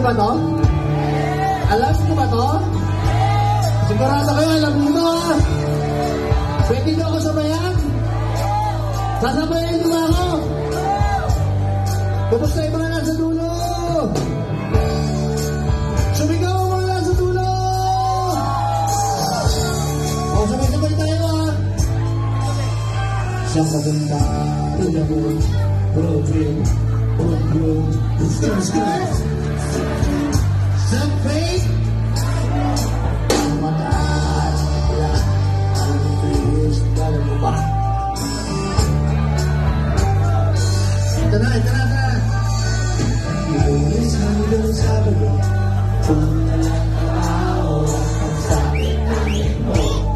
ba to? Alam ko ba to? Sigurado kayo, alam mo to ha? Pwede nyo ako sabayan? Sasabayan nyo ba ako? Kumusta yung mga nasa dulo? Sumigaw ang mga nasa dulo! O, sabay-sabay tayo ha? Siyang maganda, ulabon, problem, problem, skr. Sa faith, ang mataas, ang tiis, dala mo ba? Ito na. Ilunis ang iyong Sabado, kung nalang araw ang pagsabi namin mo.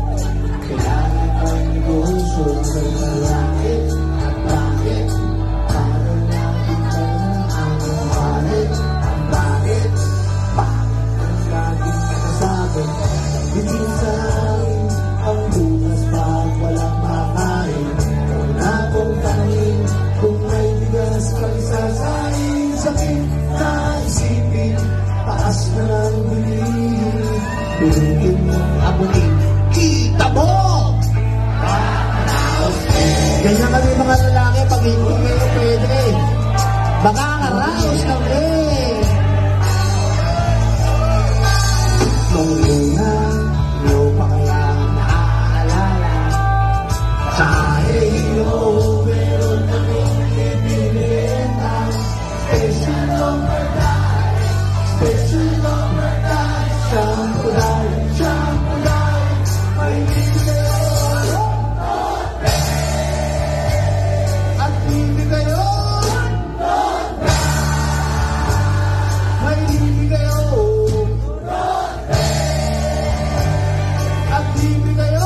Kailangan ang negosyo sa malakit at bakit? Para lagi tayo ang bakit? Ang bakit? Bakit ang laging nasasabi? Hindi sa akin ang bukas pag walang makain. Kung akong tangin, kung may bigas kang sasain. Sakit na isipin, taas na lang bilhin. Pinutin mong abutin, kita mo! Ganyan kami mga lalaki, pag hindi kayo pwede, baka karaos kami. Nung una, nyo pa kaya naaalala, sa iyo, meron kaming ibinenta. Special number 9, shampoo dahil, may bibigay at bibigay may bibigay at bibigay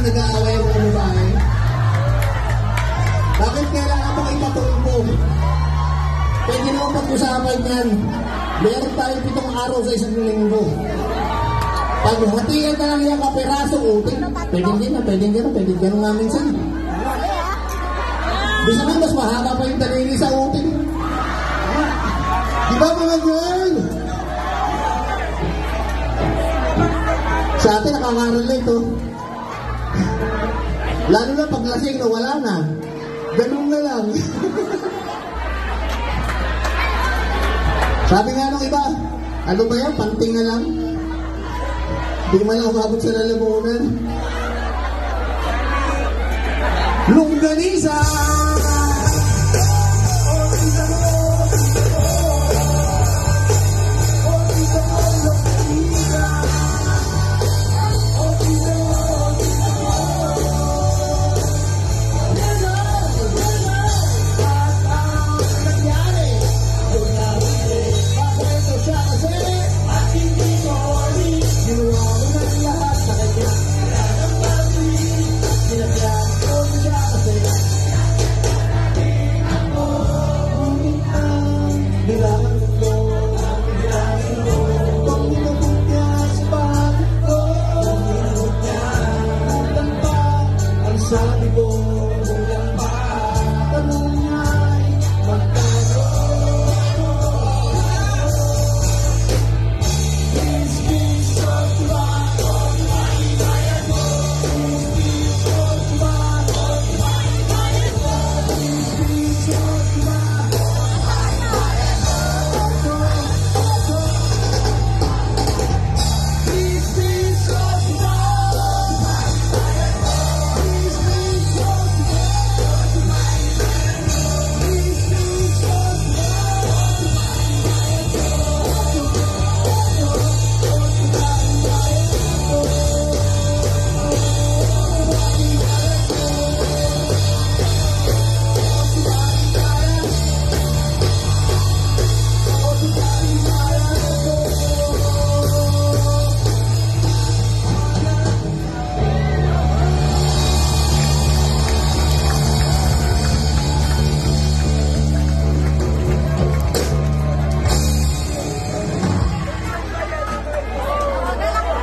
nag-aaway ang mga babae? Bakit kailangan mong ipatulpo? Pwede naman pag-usapan yan. Meron tayong 7 araw sa isang linggo. Pag hatiyan na lang yung kapiraso, uting, pwede ka nga minsan. Bisa nga, mas mahaba pa yung talili sa uting. Diba mga girl? Sa atin, nakaka-relate to. Lalo na pag lasing na wala na. Ganun na lang. Sabi nga nung iba, ano ba yan? Panting na lang. Hindi man lang umabot sa lalamunan. Longganisa!